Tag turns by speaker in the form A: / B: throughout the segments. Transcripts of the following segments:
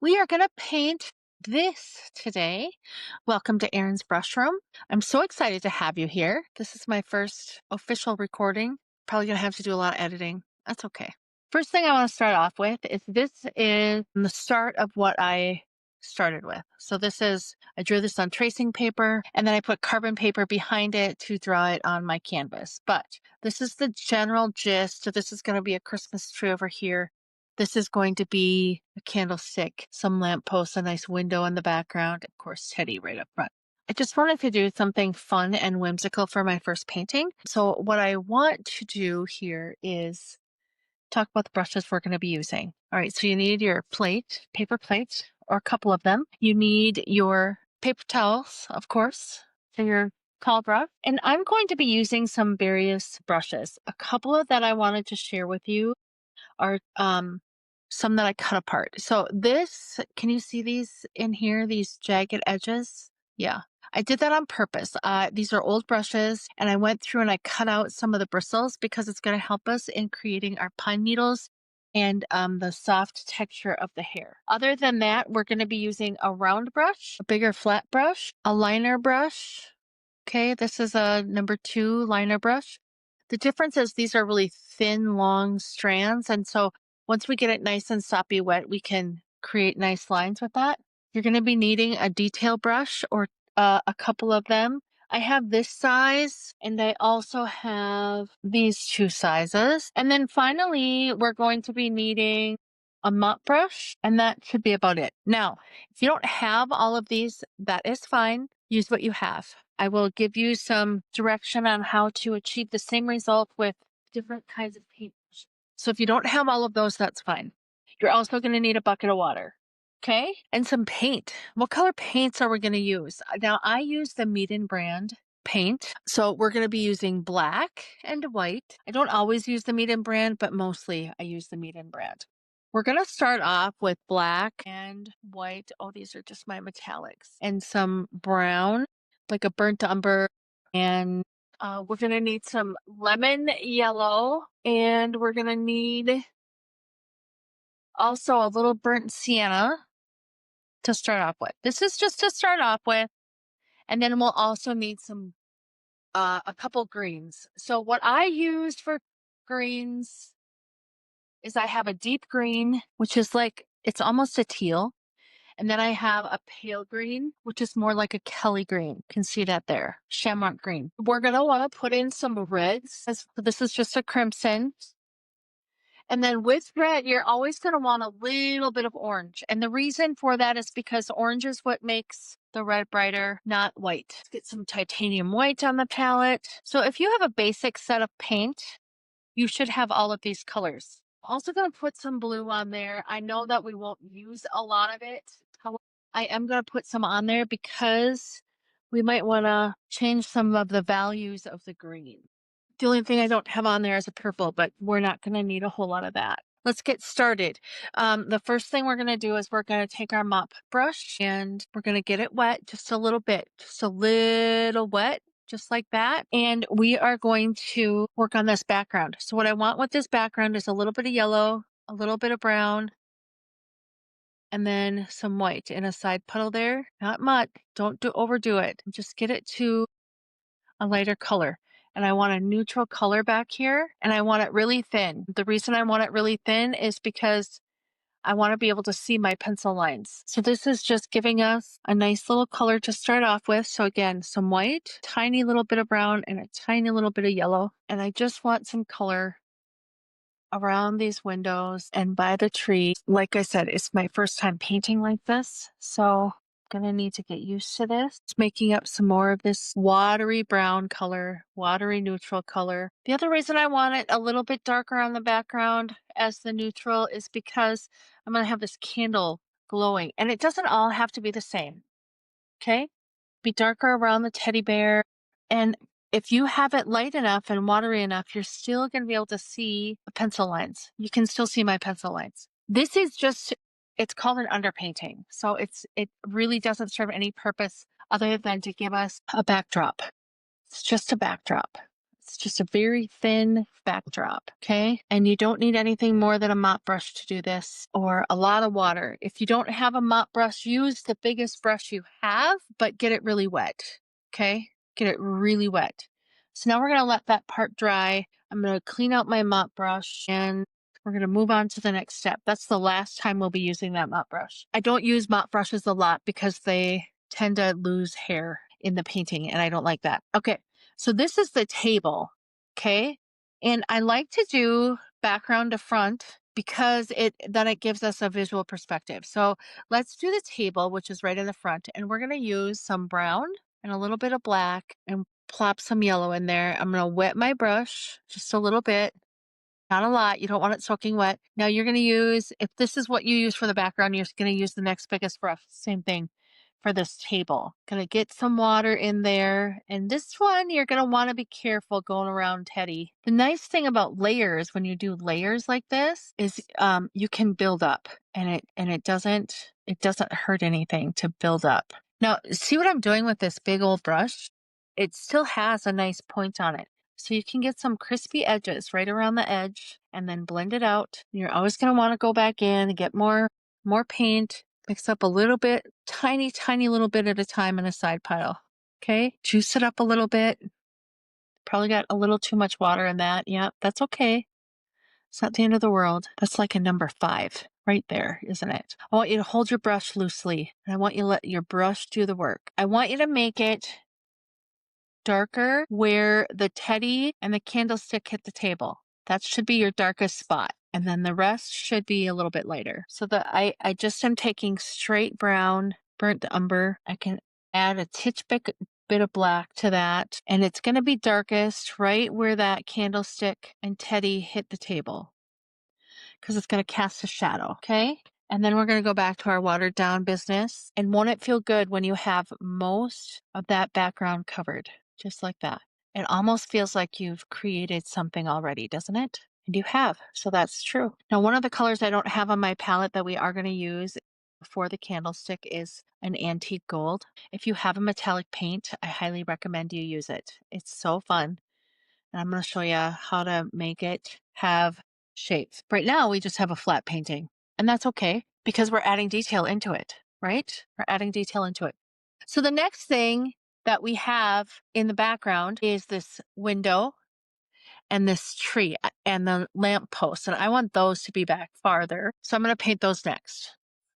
A: We are going to paint this today. Welcome to Erin's Brush Room. I'm so excited to have you here. This is my first official recording. Probably going to have to do a lot of editing. That's okay. First thing I want to start off with is this is the start of what I started with. So I drew this on tracing paper and then I put carbon paper behind it to draw it on my canvas. But this is the general gist. So this is going to be a Christmas tree over here. This is going to be a candlestick, some lampposts, a nice window in the background, of course, Teddy right up front. I just wanted to do something fun and whimsical for my first painting. So what I want to do here is talk about the brushes we're going to be using. All right, so you need your paper plate, or a couple of them. You need your paper towels, of course, for your towel brush. And I'm going to be using some various brushes. A couple of that I wanted to share with you are some that I cut apart. So can you see these in here, these jagged edges? Yeah, I did that on purpose. These are old brushes and I went through and I cut out some of the bristles because it's going to help us in creating our pine needles and the soft texture of the hair. Other than that, we're going to be using a round brush, a bigger flat brush, a liner brush. Okay, this is a number 2 liner brush. The difference is these are really thin, long strands. And so once we get it nice and soppy wet, we can create nice lines with that. You're going to be needing a detail brush or a couple of them. I have this size and I also have these 2 sizes. And then finally, we're going to be needing a mop brush, and that should be about it. Now, if you don't have all of these, that is fine. Use what you have. I will give you some direction on how to achieve the same result with different kinds of paint. So if you don't have all of those, that's fine. You're also going to need a bucket of water. Okay. And some paint. What color paints are we going to use? Now, I use the Meeden brand paint. So we're going to be using black and white. I don't always use the Meeden brand, but mostly I use the Meeden brand. We're going to start off with black and white. Oh, these are just my metallics. And some brown, like a burnt umber. And we're going to need some lemon yellow. And we're going to need also a little burnt sienna to start off with. This is just to start off with. And then we'll also need a couple greens. So what I used for greens is I have a deep green, which is it's almost a teal. And then I have a pale green, which is more like a Kelly green. You can see that there, shamrock green. We're going to want to put in some reds. So this is just a crimson. And then with red, you're always going to want a little bit of orange. And the reason for that is because orange is what makes the red brighter, not white. Let's get some titanium white on the palette. So if you have a basic set of paint, you should have all of these colors. Also going to put some blue on there. I know that we won't use a lot of it. However, I am going to put some on there because we might want to change some of the values of the green. The only thing I don't have on there is a purple, but we're not going to need a whole lot of that. Let's get started. The first thing we're going to do is we're going to take our mop brush and we're going to get it wet just a little bit, just a little wet, just like that. And we are going to work on this background. So what I want with this background is a little bit of yellow, a little bit of brown, and then some white in a side puddle there. Not much. Don't overdo it. Just get it to a lighter color. And I want a neutral color back here, and I want it really thin. The reason I want it really thin is because I want to be able to see my pencil lines. So this is just giving us a nice little color to start off with. So again, some white, tiny little bit of brown, and a tiny little bit of yellow. And I just want some color around these windows and by the tree. Like I said, it's my first time painting like this. So gonna need to get used to this. It's making up some more of this watery brown color, watery neutral color. The other reason I want it a little bit darker on the background as the neutral is because I'm gonna have this candle glowing, and it doesn't all have to be the same. Okay, be darker around the teddy bear, and if you have it light enough and watery enough, you're still going to be able to see the pencil lines. You can still see my pencil lines. This is just, it's called an underpainting. So it really doesn't serve any purpose other than to give us a backdrop. It's just a backdrop. It's just a very thin backdrop, okay? And you don't need anything more than a mop brush to do this or a lot of water. If you don't have a mop brush, use the biggest brush you have, but get it really wet, okay? Get it really wet. So now we're gonna let that part dry. I'm gonna clean out my mop brush and we're going to move on to the next step. That's the last time we'll be using that mop brush. I don't use mop brushes a lot because they tend to lose hair in the painting and I don't like that. Okay, so this is the table, okay? And I like to do background to front because then it gives us a visual perspective. So let's do the table, which is right in the front, and we're going to use some brown and a little bit of black and plop some yellow in there. I'm going to wet my brush just a little bit. Not a lot. You don't want it soaking wet. Now you're going to use, if this is what you use for the background, you're going to use the next biggest brush. Same thing for this table. Going to get some water in there. And this one, you're going to want to be careful going around Teddy. The nice thing about layers, when you do layers like this, is you can build up and it doesn't hurt anything to build up. Now, see what I'm doing with this big old brush? It still has a nice point on it. So you can get some crispy edges right around the edge and then blend it out. You're always going to want to go back in and get more paint, mix up a little bit, tiny little bit at a time in a side pile. Okay, juice it up a little bit. Probably got a little too much water in that. Yeah, that's okay. It's not the end of the world. That's like a number 5 right there, isn't it? I want you to hold your brush loosely and I want you to let your brush do the work. I want you to make it darker where the teddy and the candlestick hit the table. That should be your darkest spot. And then the rest should be a little bit lighter. So that I just am taking straight brown, burnt umber. I can add a bit of black to that. And it's going to be darkest right where that candlestick and teddy hit the table because it's going to cast a shadow. Okay. And then we're going to go back to our watered down business. And won't it feel good when you have most of that background covered? Just like that. It almost feels like you've created something already, doesn't it? And you have, so that's true. Now, one of the colors I don't have on my palette that we are going to use for the candlestick is an antique gold. If you have a metallic paint, I highly recommend you use it. It's so fun. And I'm going to show you how to make it have shapes. Right now, we just have a flat painting, and that's okay because we're adding detail into it, right? We're adding detail into it. So the next thing that we have in the background is this window and this tree and the lamp post. And I want those to be back farther. So I'm going to paint those next.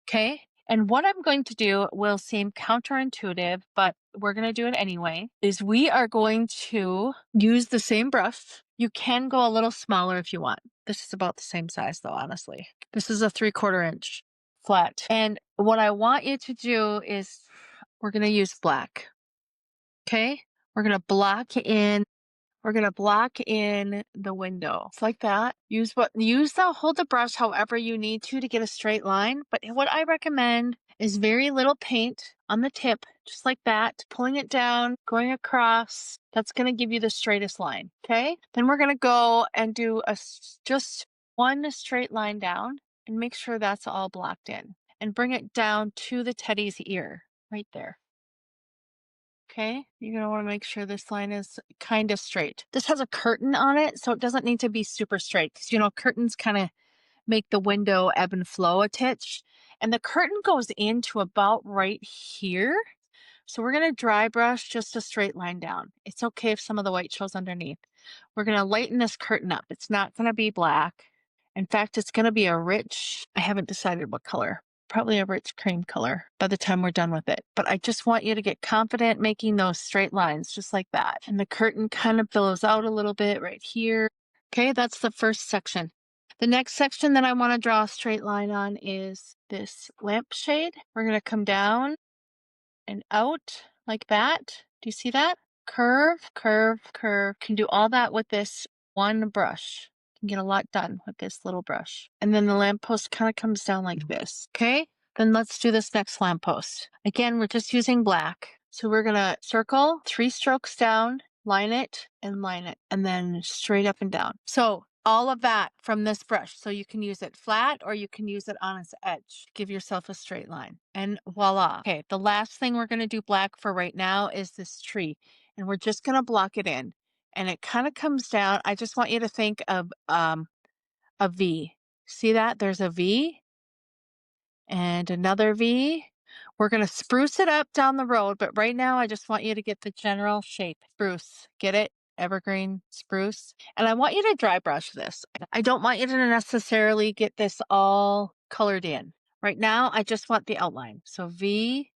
A: Okay. And what I'm going to do will seem counterintuitive, but we're going to do it anyway, is we are going to use the same brush. You can go a little smaller if you want. This is about the same size though, honestly. This is a 3/4 inch flat. And what I want you to do is we're going to use black. Okay. We're going to block in the window. It's like that. Hold the brush however you need to get a straight line. But what I recommend is very little paint on the tip, just like that, pulling it down, going across. That's going to give you the straightest line. Okay. Then we're going to go and do just one straight line down and make sure that's all blocked in and bring it down to the teddy's ear right there. Okay, you're going to want to make sure this line is kind of straight. This has a curtain on it, so it doesn't need to be super straight because, curtains kind of make the window ebb and flow a titch. And the curtain goes into about right here. So we're going to dry brush just a straight line down. It's okay if some of the white shows underneath. We're going to lighten this curtain up. It's not going to be black. In fact, it's going to be I haven't decided what color. Probably a rich cream color by the time we're done with it. But I just want you to get confident making those straight lines just like that. And the curtain kind of billows out a little bit right here. Okay, that's the first section. The next section that I want to draw a straight line on is this lampshade. We're going to come down and out like that. Do you see that? Curve, curve, curve. Can do all that with this one brush. Can get a lot done with this little brush. And then the lamppost kind of comes down like this. Okay, then let's do this next lamppost. Again, we're just using black. So we're going to circle 3 strokes down, line it, and then straight up and down. So all of that from this brush. So you can use it flat or you can use it on its edge. Give yourself a straight line. And voila. Okay, the last thing we're going to do black for right now is this tree. And we're just going to block it in. and it kind of comes down. I just want you to think of a V. See that? There's a V and another V. We're going to spruce it up down the road, but right now I just want you to get the general shape. Spruce. Get it? Evergreen spruce. And I want you to dry brush this. I don't want you to necessarily get this all colored in. Right now, I just want the outline. So V,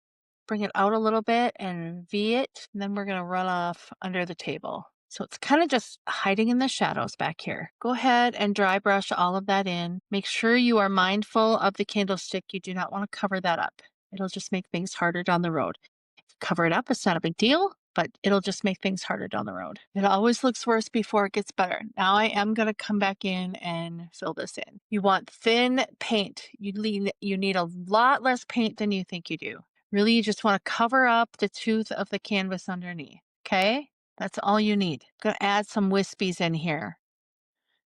A: bring it out a little bit and V it, and then we're going to run off under the table. So it's kind of just hiding in the shadows back here. Go ahead and dry brush all of that in. Make sure you are mindful of the candlestick. You do not want to cover that up. It'll just make things harder down the road. If you cover it up, it's not a big deal, but it'll just make things harder down the road. It always looks worse before it gets better. Now I am going to come back in and fill this in. You want thin paint. You need a lot less paint than you think you do. Really, you just want to cover up the tooth of the canvas underneath. Okay? That's all you need. I'm going to add some wispies in here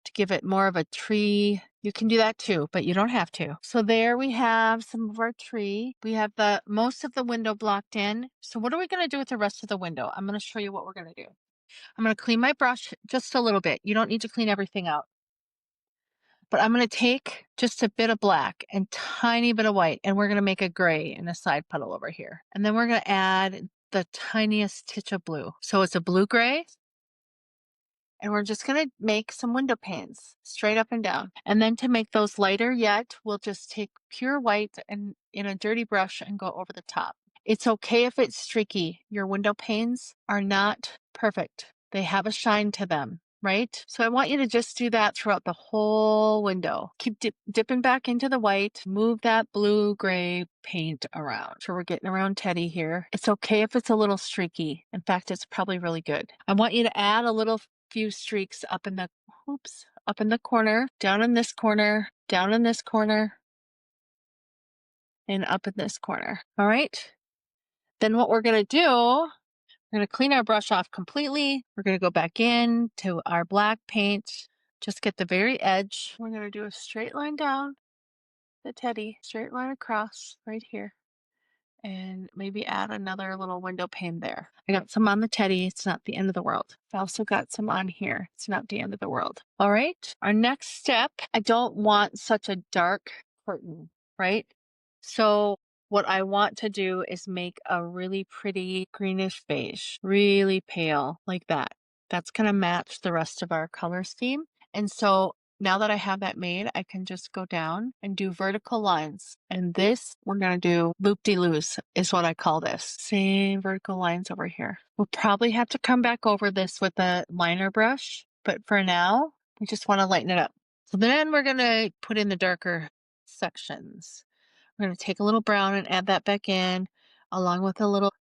A: to give it more of a tree. You can do that too, but you don't have to. So there we have some of our tree. We have the most of the window blocked in. So what are we going to do with the rest of the window? I'm going to show you what we're going to do. I'm going to clean my brush just a little bit. You don't need to clean everything out. But I'm going to take just a bit of black and tiny bit of white, and we're going to make a gray in the side puddle over here. And then we're going to add the tiniest titch of blue. So it's a blue gray. And we're just going to make some window panes straight up and down. And then to make those lighter yet, we'll just take pure white and in a dirty brush and go over the top. It's okay if it's streaky. Your window panes are not perfect. They have a shine to them, right? So I want you to just do that throughout the whole window. Keep dipping back into the white. Move that blue-gray paint around. So we're getting around Teddy here. It's okay if it's a little streaky. In fact, it's probably really good. I want you to add a little few streaks up in the corner, down in this corner, down in this corner, and up in this corner. All right. Then what we're going to do, we're going to clean our brush off completely. We're going to go back in to our black paint. Just get the very edge. We're going to do a straight line down the Teddy, straight line across right here. And maybe add another little window pane there. I got some on the Teddy. It's not the end of the world. I also got some on here. It's not the end of the world. All right. Our next step, I don't want such a dark curtain, right? So what I want to do is make a really pretty greenish beige, really pale like that. That's going to match the rest of our color scheme. And so now that I have that made, I can just go down and do vertical lines. And this, we're going to do loop-de-loos is what I call this. Same vertical lines over here. We'll probably have to come back over this with a liner brush, but for now, we just want to lighten it up. So then we're going to put in the darker sections. We're going to take a little brown and add that back in, along with a little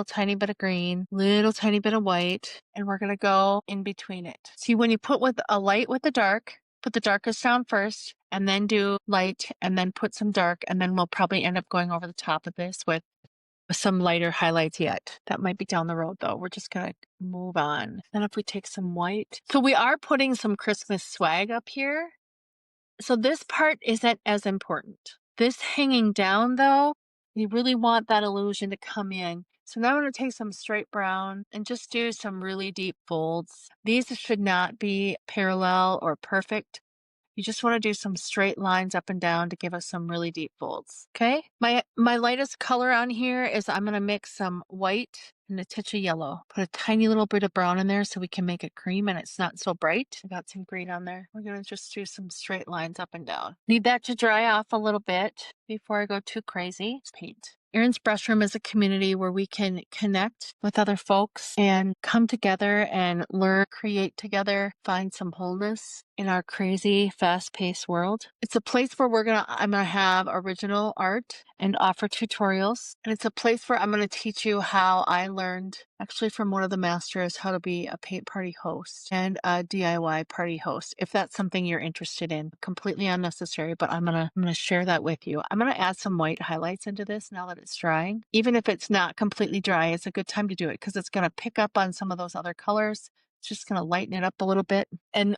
A: tiny bit of green, little tiny bit of white, and we're going to go in between it. See, when you put with a light with the dark, put the darkest down first, and then do light, and then put some dark, and then we'll probably end up going over the top of this with some lighter highlights yet. That might be down the road though. We're just going to move on. Then if we take some white. So we are putting some Christmas swag up here. So this part isn't as important. This hanging down though, you really want that illusion to come in. So now I'm going to take some straight brown and just do some really deep folds. These should not be parallel or perfect. You just want to do some straight lines up and down to give us some really deep folds. Okay. My lightest color on here is I'm going to mix some white and a touch of yellow. Put a tiny little bit of brown in there so we can make it cream and it's not so bright. I got some green on there. We're going to just do some straight lines up and down. Need that to dry off a little bit before I go too crazy. Paint. Erin's Brushroom is a community where we can connect with other folks and come together and learn, create together, find some wholeness in our crazy, fast-paced world. It's a place where I'm gonna have original art and offer tutorials. And it's a place where I'm gonna teach you how I learned, actually from one of the masters, how to be a paint party host and a DIY party host, if that's something you're interested in. Completely unnecessary, but I'm gonna share that with you. I'm gonna add some white highlights into this now that it's drying. Even if it's not completely dry, it's a good time to do it because it's gonna pick up on some of those other colors. It's just gonna lighten it up a little bit. And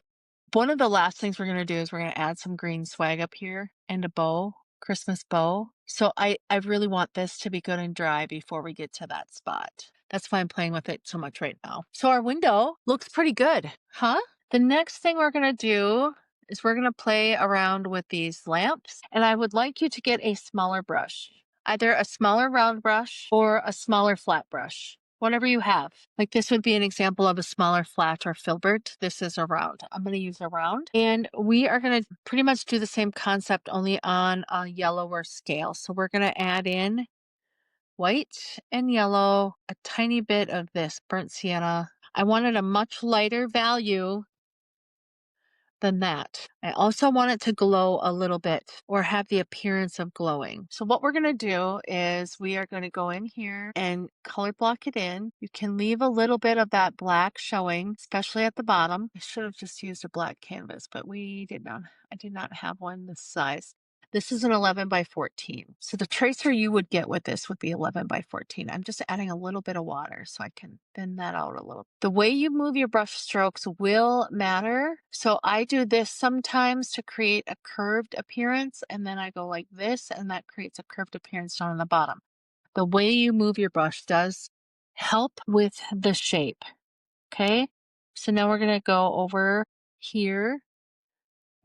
A: one of the last things we're going to do is we're going to add some green swag up here and a bow Christmas bow. So I really want this to be good and dry before we get to that spot. That's why I'm playing with it so much right now. So our window looks pretty good, huh? The next thing we're going to do is we're going to play around with these lamps. And I would like you to get a smaller brush, either a smaller round brush or a smaller flat brush, whatever you have. Like this would be an example of a smaller flat or filbert. This is a round. I'm going to use a round. And we are going to pretty much do the same concept only on a yellower scale. So we're going to add in white and yellow, a tiny bit of this burnt sienna. I wanted a much lighter value than that. I also want it to glow a little bit or have the appearance of glowing. So what we're going to do is we are going to go in here and color block it in. You can leave a little bit of that black showing, especially at the bottom. I should have just used a black canvas, but I did not have one this size. This is an 11 by 14. So the tracer you would get with this would be 11 by 14. I'm just adding a little bit of water so I can thin that out a little. The way you move your brush strokes will matter. So I do this sometimes to create a curved appearance, and then I go like this, and that creates a curved appearance down on the bottom. The way you move your brush does help with the shape. Okay. So now we're going to go over here.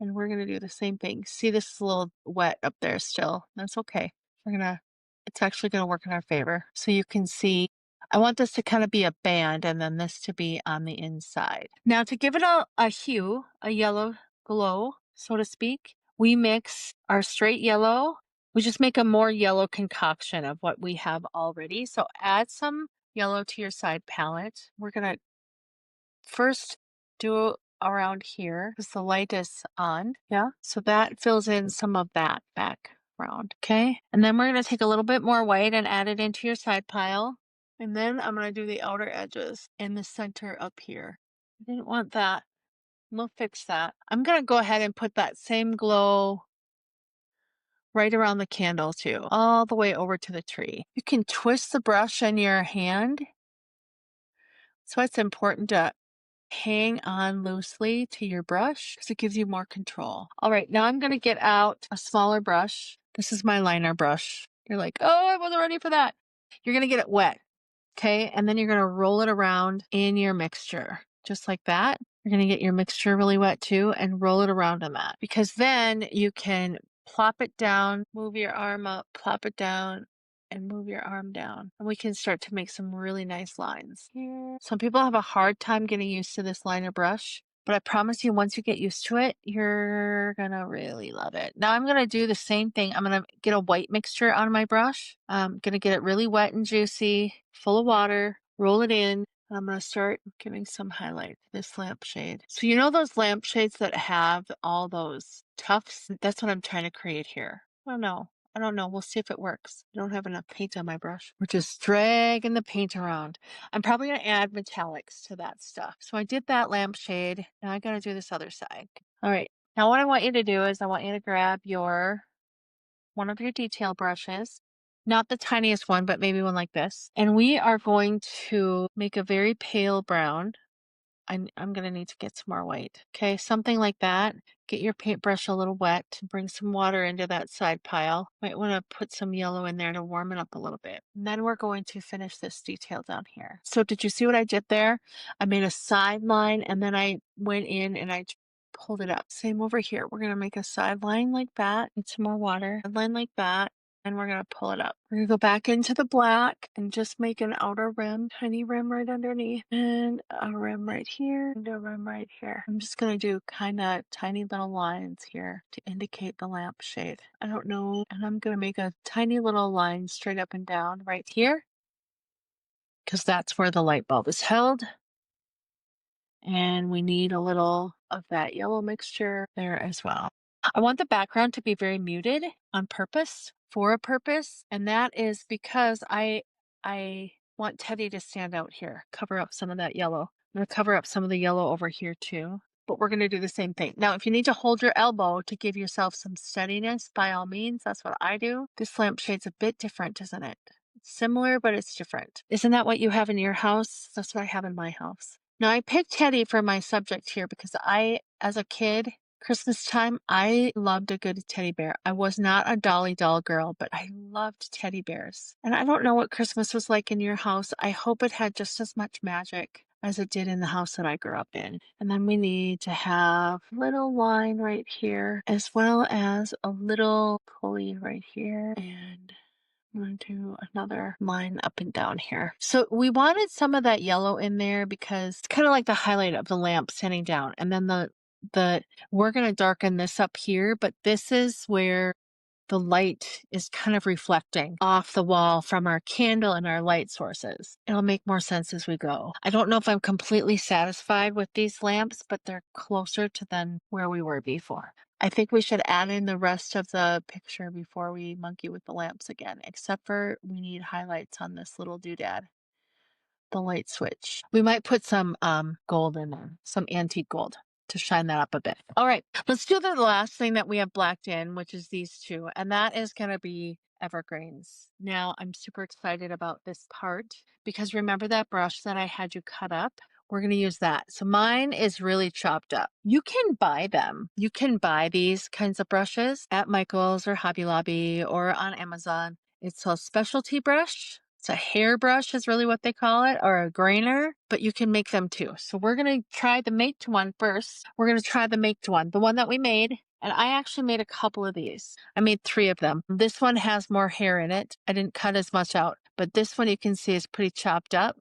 A: And we're going to do the same thing. See, this is a little wet up there still. That's okay. It's actually going to work in our favor. So you can see, I want this to kind of be a band and then this to be on the inside. Now to give it a hue, a yellow glow, so to speak, we mix our straight yellow. We just make a more yellow concoction of what we have already. So add some yellow to your side palette. We're going to first do around here because the light is on. Yeah. So that fills in some of that background. Okay. And then we're going to take a little bit more white and add it into your side pile. And then I'm going to do the outer edges in the center up here. I didn't want that. We'll fix that. I'm going to go ahead and put that same glow right around the candle too, all the way over to the tree. You can twist the brush in your hand. So it's important to hang on loosely to your brush because it gives you more control. All right, now I'm going to get out a smaller brush. This is my liner brush. You're like, oh, I wasn't ready for that. You're going to get it wet. Okay. And then you're going to roll it around in your mixture just like that. You're going to get your mixture really wet too and roll it around in that because then you can plop it down, move your arm up, plop it down, and move your arm down. And we can start to make some really nice lines here. Some people have a hard time getting used to this liner brush, but I promise you, once you get used to it, you're gonna really love it. Now I'm gonna do the same thing. I'm gonna get a white mixture on my brush. I'm gonna get it really wet and juicy, full of water, roll it in. I'm going to start giving some highlight to this lampshade. So you know those lampshades that have all those tufts? That's what I'm trying to create here. I don't know. We'll see if it works. I don't have enough paint on my brush. We're just dragging the paint around. I'm probably going to add metallics to that stuff. So I did that lampshade. Now I got to do this other side. All right. Now what I want you to do is I want you to grab one of your detail brushes, not the tiniest one, but maybe one like this. And we are going to make a very pale brown. I'm going to need to get some more white. Okay, something like that. Get your paintbrush a little wet. Bring some water into that side pile. Might want to put some yellow in there to warm it up a little bit. And then we're going to finish this detail down here. So did you see what I did there? I made a side line and then I went in and I pulled it up. Same over here. We're going to make a side line like that. Need some more water. Side line like that. And we're going to pull it up. We're going to go back into the black and just make an outer rim, tiny rim right underneath, and a rim right here, and a rim right here. I'm just going to do kind of tiny little lines here to indicate the lampshade. I don't know. And I'm going to make a tiny little line straight up and down right here because that's where the light bulb is held. And we need a little of that yellow mixture there as well. I want the background to be very muted on purpose, for a purpose, and that is because I want Teddy to stand out here, cover up some of that yellow. I'm going to cover up some of the yellow over here too, but we're going to do the same thing. Now, if you need to hold your elbow to give yourself some steadiness, by all means, that's what I do. This lampshade's a bit different, isn't it? It's similar, but it's different. Isn't that what you have in your house? That's what I have in my house. Now, I picked Teddy for my subject here because as a kid, Christmas time, I loved a good teddy bear. I was not a Dolly doll girl, but I loved teddy bears. And I don't know what Christmas was like in your house. I hope it had just as much magic as it did in the house that I grew up in. And then we need to have a little line right here, as well as a little pulley right here. And I'm going to do another line up and down here. So we wanted some of that yellow in there because it's kind of like the highlight of the lamp sitting down. And then the we're going to darken this up here, but this is where the light is kind of reflecting off the wall from our candle and our light sources. It'll make more sense as we go. I don't know if I'm completely satisfied with these lamps, but they're closer to than where we were before. I think we should add in the rest of the picture before we monkey with the lamps again, except for we need highlights on this little doodad, the light switch. We might put some gold in there, some antique gold to shine that up a bit. All right, let's do the last thing that we have blacked in, which is these two, and that is going to be evergreens. Now, I'm super excited about this part because remember that brush that I had you cut up? We're going to use that. So mine is really chopped up. You can buy them. You can buy these kinds of brushes at Michael's or Hobby Lobby or on Amazon. It's a specialty brush. It's a hairbrush is really what they call it, or a grainer, but you can make them too. So we're going to try the Maked one first. We're going to try the Maked one, the one that we made. And I actually made a couple of these. I made 3 of them. This one has more hair in it. I didn't cut as much out, but this one you can see is pretty chopped up.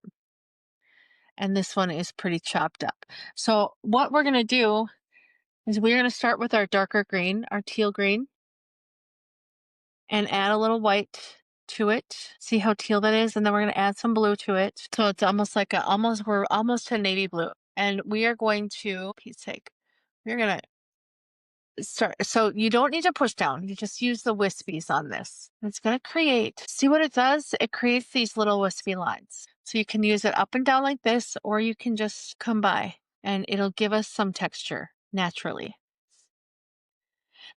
A: And this one is pretty chopped up. So what we're going to do is we're going to start with our darker green, our teal green, and add a little white to it. See how teal that is? And then we're going to add some blue to it. So it's almost like we're almost to navy blue. And we are going to, Pete's sake, we're going to start. So you don't need to push down. You just use the wispies on this. It's going to create, see what it does? It creates these little wispy lines. So you can use it up and down like this, or you can just come by and it'll give us some texture naturally.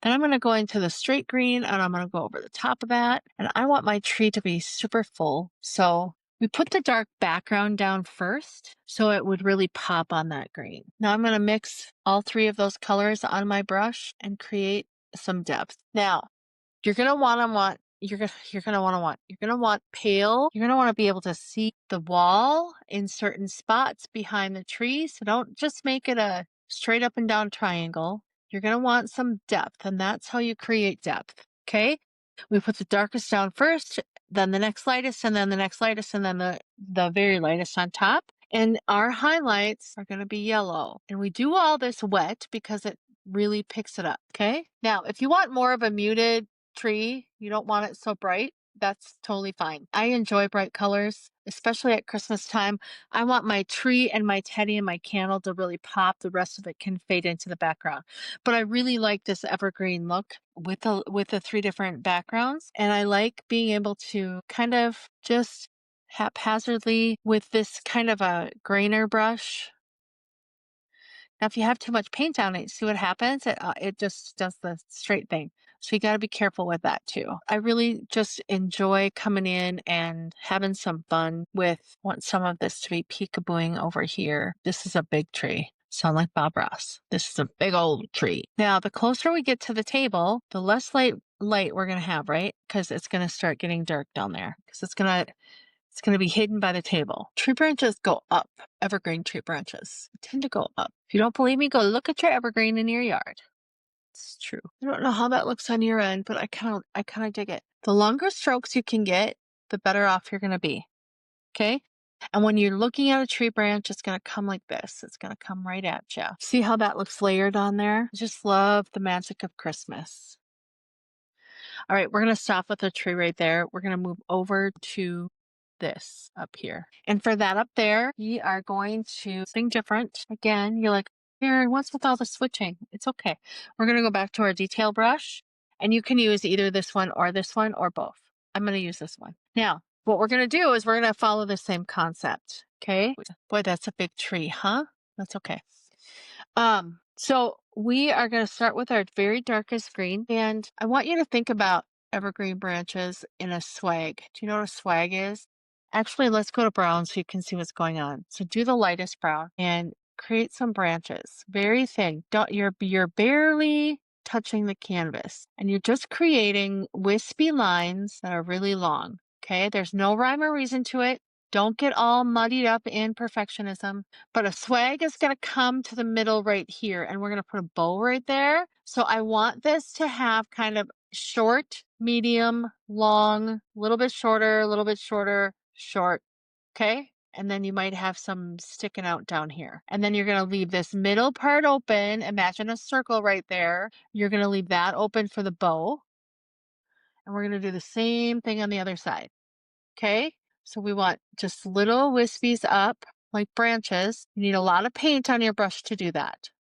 A: Then I'm going to go into the straight green and I'm going to go over the top of that. And I want my tree to be super full. So we put the dark background down first so it would really pop on that green. Now I'm going to mix all 3 of those colors on my brush and create some depth. Now you're going to want pale. You're going to want to be able to see the wall in certain spots behind the tree. So don't just make it a straight up and down triangle. You're going to want some depth, and that's how you create depth. Okay. We put the darkest down first, then the next lightest, and then the next lightest, and then the very lightest on top. And our highlights are going to be yellow. And we do all this wet because it really picks it up. Okay. Now, if you want more of a muted tree, you don't want it so bright, that's totally fine. I enjoy bright colors, especially at Christmas time. I want my tree and my teddy and my candle to really pop. The rest of it can fade into the background. But I really like this evergreen look with the 3 different backgrounds. And I like being able to kind of just haphazardly with this kind of a grainer brush. Now, if you have too much paint on it, see what happens? It just does the straight thing. So you got to be careful with that too. I really just enjoy coming in and having some fun with want some of this to be peekabooing over here. This is a big tree. Sound like Bob Ross. This is a big old tree. Now, the closer we get to the table, the less light we're going to have, right? Because it's going to start getting dark down there. Because it's going to be hidden by the table. Tree branches go up. Evergreen tree branches tend to go up. If you don't believe me, go look at your evergreen in your yard. It's true. I don't know how that looks on your end, but I kind of dig it. The longer strokes you can get, the better off you're going to be. Okay? And when you're looking at a tree branch, it's going to come like this. It's going to come right at you. See how that looks layered on there? I just love the magic of Christmas. All right, we're going to stop with the tree right there. We're going to move over to this up here. And for that up there, we are going to something different. Again, you're like, Erin, what's with all the switching? It's okay. We're going to go back to our detail brush, and you can use either this one or both. I'm going to use this one. Now, what we're going to do is we're going to follow the same concept. Okay. Boy, that's a big tree, huh? That's okay. So we are going to start with our very darkest green, and I want you to think about evergreen branches in a swag. Do you know what a swag is? Actually, let's go to brown so you can see what's going on. So do the lightest brown and create some branches, very thin. Don't you're barely touching the canvas and you're just creating wispy lines that are really long. Okay? There's no rhyme or reason to it. Don't get all muddied up in perfectionism. But a swag is going to come to the middle right here, and we're going to put a bow right there. So I want this to have kind of short, medium, long, a little bit shorter, short. Okay? And then you might have some sticking out down here. And then you're going to leave this middle part open. Imagine a circle right there. You're going to leave that open for the bow. And we're going to do the same thing on the other side. Okay? So we want just little wispies up like branches. You need a lot of paint on your brush to do that.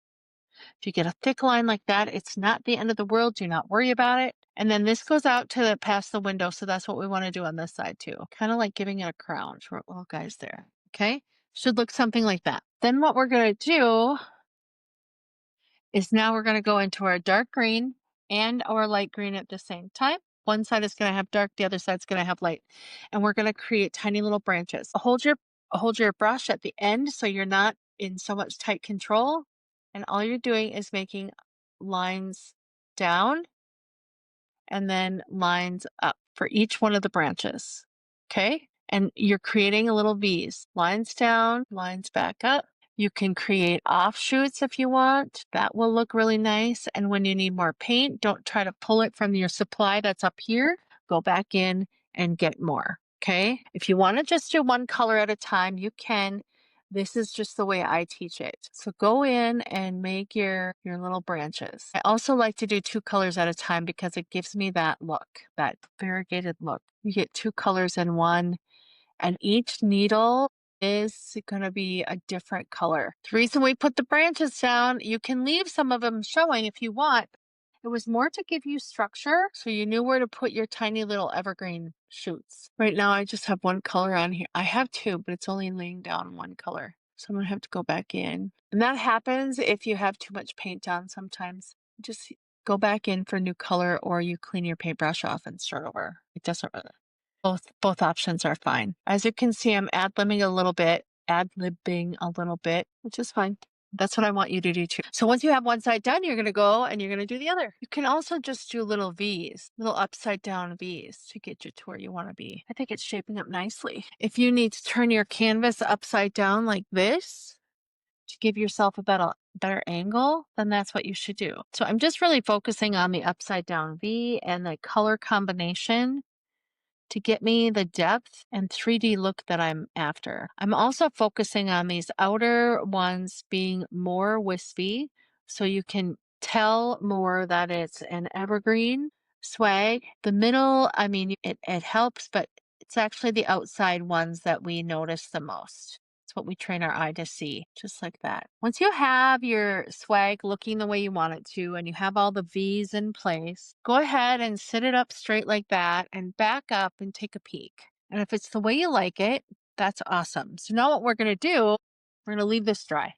A: If you get a thick line like that, it's not the end of the world. Do not worry about it. And then this goes out to past the window. So that's what we want to do on this side too. Kind of like giving it a crown. Short little guys there. Okay. Should look something like that. Then what we're going to do is now we're going to go into our dark green and our light green at the same time. One side is going to have dark, the other side's going to have light. And we're going to create tiny little branches. Hold your brush at the end so you're not in so much tight control. And all you're doing is making lines down and then lines up for each one of the branches. Okay? And you're creating a little V's. Lines down, lines back up. You can create offshoots if you want. That will look really nice. And when you need more paint, don't try to pull it from your supply that's up here. Go back in and get more. Okay? If you want to just do one color at a time, you can. This is just the way I teach it. So go in and make your little branches. I also like to do 2 colors at a time because it gives me that look, that variegated look. You get 2 colors in one, and each needle is going to be a different color. The reason we put the branches down, you can leave some of them showing if you want. It was more to give you structure so you knew where to put your tiny little evergreen shoots. Right now, I just have 1 color on here. I have 2, but it's only laying down 1 color. So I'm going to have to go back in. And that happens if you have too much paint on sometimes. Just go back in for a new color or you clean your paintbrush off and start over. It doesn't really. Both options are fine. As you can see, I'm ad-libbing a little bit, which is fine. That's what I want you to do too. So once you have one side done, you're going to go and you're going to do the other. You can also just do little V's, little upside down V's to get you to where you want to be. I think it's shaping up nicely. If you need to turn your canvas upside down like this to give yourself a better angle, then that's what you should do. So I'm just really focusing on the upside down V and the color combination to get me the depth and 3D look that I'm after. I'm also focusing on these outer ones being more wispy so you can tell more that it's an evergreen swag. The middle, I mean, it helps, but it's actually the outside ones that we notice the most. It's what we train our eye to see, just like that. Once you have your swag looking the way you want it to, and you have all the V's in place, go ahead and sit it up straight like that and back up and take a peek. And if it's the way you like it, that's awesome. So now what we're going to do, we're going to leave this dry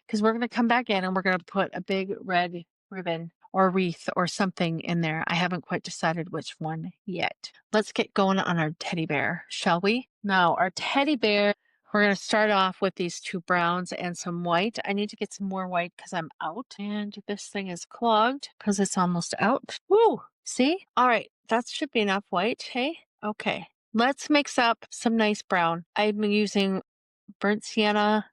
A: because we're going to come back in and we're going to put a big red ribbon or wreath or something in there. I haven't quite decided which one yet. Let's get going on our teddy bear, shall we? Now, our teddy bear, we're going to start off with these 2 browns and some white. I need to get some more white because I'm out. And this thing is clogged because it's almost out. Woo! See? All right, that should be enough white, hey? Okay. Let's mix up some nice brown. I'm using burnt sienna.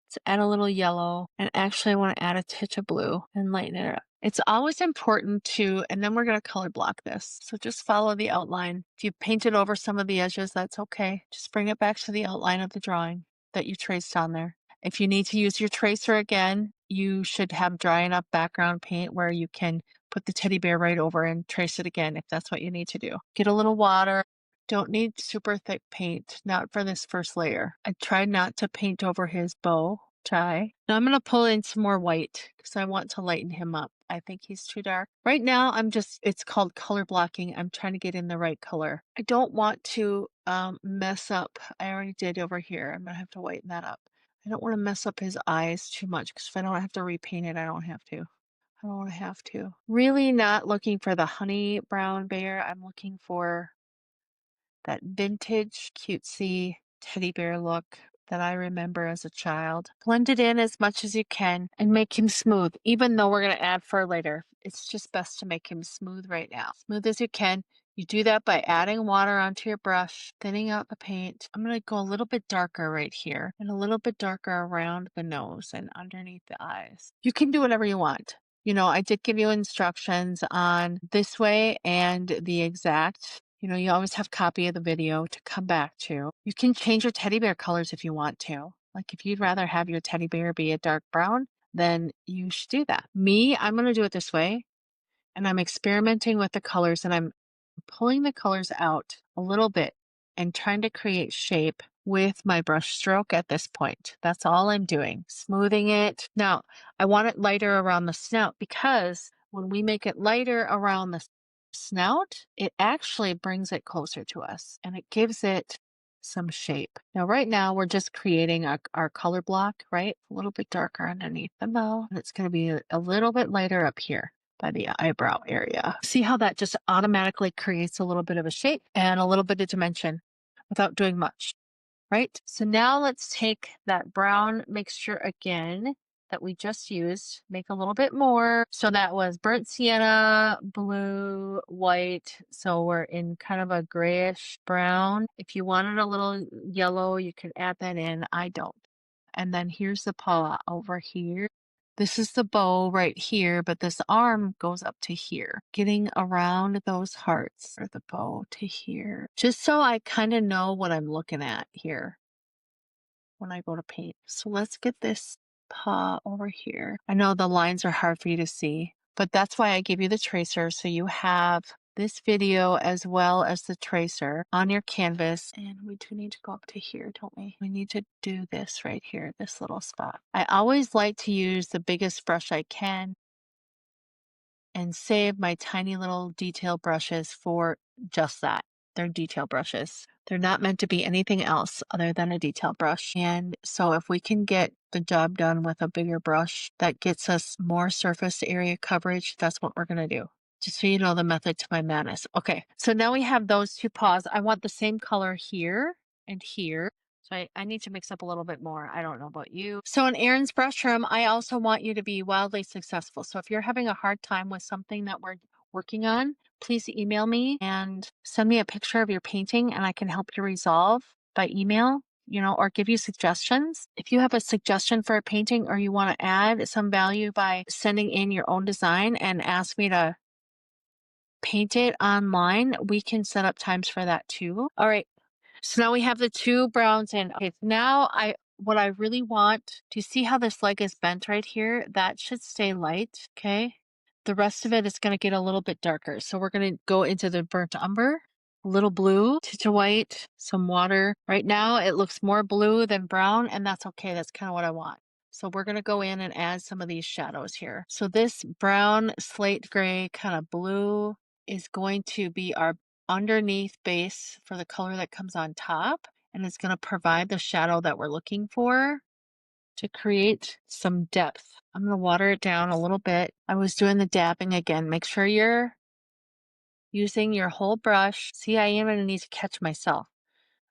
A: Let's add a little yellow. And actually, I want to add a touch of blue and lighten it up. It's always important to, and then we're going to color block this. So just follow the outline. If you painted over some of the edges, that's okay. Just bring it back to the outline of the drawing that you traced on there. If you need to use your tracer again, you should have dry enough background paint where you can put the teddy bear right over and trace it again if that's what you need to do. Get a little water. Don't need super thick paint, not for this first layer. I tried not to paint over his bow tie. Now I'm going to pull in some more white because I want to lighten him up. I think he's too dark. Right now, it's called color blocking. I'm trying to get in the right color. I don't want to mess up. I already did over here. I'm going to have to whiten that up. I don't want to mess up his eyes too much because if I don't have to repaint it, I don't have to. I don't want to have to. Really not looking for the honey brown bear. I'm looking for that vintage, cutesy teddy bear look. that I remember as a child. Blend it in as much as you can and make him smooth, even though we're going to add fur later. It's just best to make him smooth right now. Smooth as you can. You do that by adding water onto your brush, thinning out the paint. I'm going to go a little bit darker right here and a little bit darker around the nose and underneath the eyes. You can do whatever you want. You know, I did give you instructions on this way and the exact. You know, you always have a copy of the video to come back to. You can change your teddy bear colors if you want to. Like if you'd rather have your teddy bear be a dark brown, then you should do that. Me, I'm going to do it this way. And I'm experimenting with the colors and I'm pulling the colors out a little bit and trying to create shape with my brush stroke at this point. That's all I'm doing, smoothing it. Now, I want it lighter around the snout because when we make it lighter around the snout, it actually brings it closer to us and it gives it some shape. Now, right now, we're just creating our color block, right? A little bit darker underneath the mouth, and it's going to be a little bit lighter up here by the eyebrow area. See how that just automatically creates a little bit of a shape and a little bit of dimension without doing much, right? So now let's take that brown mixture again that we just used, make a little bit more. So that was burnt sienna, blue, white. So we're in kind of a grayish brown. If you wanted a little yellow, you could add that in. I don't. And then here's the paw over here. This is the bow right here, but this arm goes up to here, getting around those hearts or the bow to here, just so I kind of know what I'm looking at here when I go to paint. So let's get this paw over here. I know the lines are hard for you to see, but that's why I gave you the tracer. So you have this video as well as the tracer on your canvas. And we do need to go up to here, don't we? We need to do this right here, this little spot. I always like to use the biggest brush I can and save my tiny little detail brushes for just that. They're detail brushes. They're not meant to be anything else other than a detail brush. And so if we can get the job done with a bigger brush that gets us more surface area coverage, that's what we're going to do. Just so you know the method to my madness. Okay, so now we have those two paws. I want the same color here and here. So I need to mix up a little bit more. I don't know about you. So in Erin's brush room, I also want you to be wildly successful. So if you're having a hard time with something that we're working on, please email me and send me a picture of your painting and I can help you resolve by email, you know, or give you suggestions. If you have a suggestion for a painting or you want to add some value by sending in your own design and ask me to paint it online, we can set up times for that too. All right. So now we have the two browns in. Okay, now what I really want, do you see how this leg is bent right here? That should stay light, okay? The rest of it is going to get a little bit darker. So we're going to go into the burnt umber, a little blue, to white, some water. Right now it looks more blue than brown, and that's okay. That's kind of what I want. So we're going to go in and add some of these shadows here. So this brown, slate gray, kind of blue is going to be our underneath base for the color that comes on top, and it's going to provide the shadow that we're looking for to create some depth. I'm going to water it down a little bit. I was doing the dabbing again. Make sure you're using your whole brush. See, I am going to need to catch myself.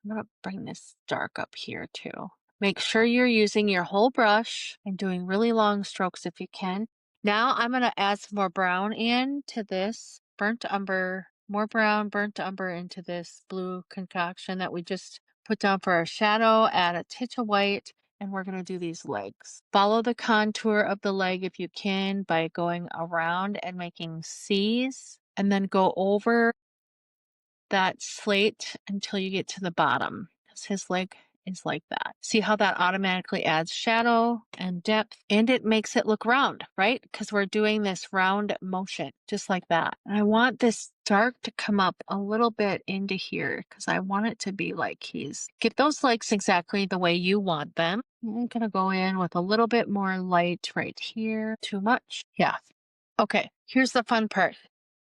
A: I'm going to bring this dark up here too. Make sure you're using your whole brush and doing really long strokes if you can. Now I'm going to add some more brown in to this burnt umber, more brown burnt umber into this blue concoction that we just put down for our shadow. Add a titch of white, and we're going to do these legs. Follow the contour of the leg if you can by going around and making C's, and then go over that slate until you get to the bottom, because his leg is like that. See how that automatically adds shadow and depth, and it makes it look round, right? Because we're doing this round motion, just like that. And I want this dark to come up a little bit into here, because I want it to be like get those legs exactly the way you want them. I'm gonna go in with a little bit more light right here. Too much? Yeah. Okay, here's the fun part.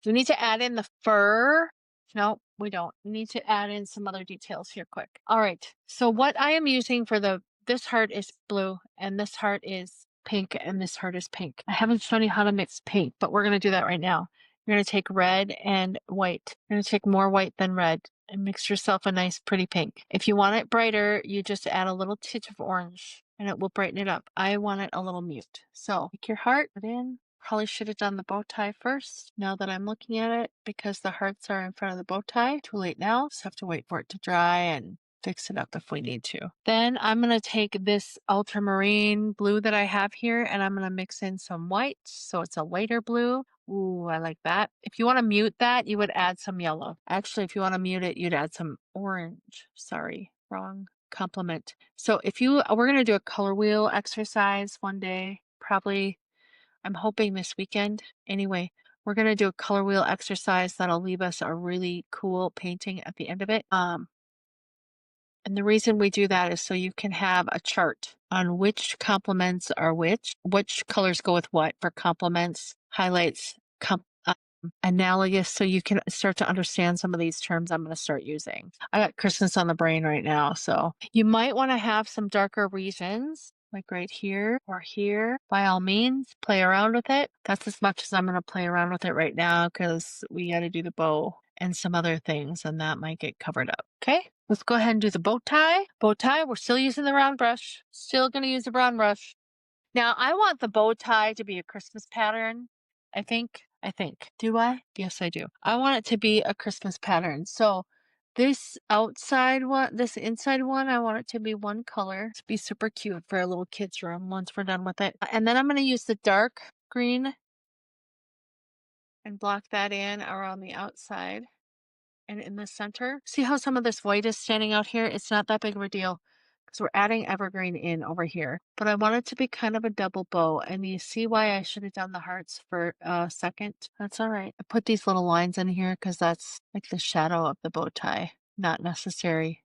A: Do we need to add in the fur? No, we don't. We need to add in some other details here quick. All right. So what I am using for this heart is blue and this heart is pink and this heart is pink. I haven't shown you how to mix pink, but we're going to do that right now. You're going to take red and white. You're going to take more white than red. and mix yourself a nice pretty pink. If you want it brighter, you just add a little titch of orange and it will brighten it up. I want it a little mute. So take your heart, put in. Probably should have done the bow tie first now that I'm looking at it because the hearts are in front of the bow tie. Too late now. Just have to wait for it to dry and fix it up if we need to. Then I'm going to take this ultramarine blue that I have here and I'm going to mix in some white so it's a lighter blue. Ooh, I like that. If you want to mute that, you would add some yellow. Actually, if you want to mute it, you'd add some orange. Sorry, wrong compliment. So we're going to do a color wheel exercise one day, probably, I'm hoping this weekend. Anyway, we're going to do a color wheel exercise that'll leave us a really cool painting at the end of it. And the reason we do that is so you can have a chart on which complements are which colors go with what for complements, highlights, analogous, so you can start to understand some of these terms I'm going to start using. I got Christmas on the brain right now, so you might want to have some darker regions like right here or here. By all means, play around with it. That's as much as I'm going to play around with it right now because we got to do the bow and some other things and that might get covered up. Okay, let's go ahead and do the bow tie. Bow tie, we're still using the round brush. Still going to use the brown brush. Now I want the bow tie to be a Christmas pattern. I think. Do I? Yes, I do. I want it to be a Christmas pattern. So this outside one, this inside one, I want it to be one color. To be super cute for a little kid's room once we're done with it. And then I'm going to use the dark green and block that in around the outside and in the center. See how some of this white is standing out here? It's not that big of a deal because we're adding evergreen in over here. But I want it to be kind of a double bow. And you see why I should have done the hearts for a second? That's all right. I put these little lines in here because that's like the shadow of the bow tie. Not necessary.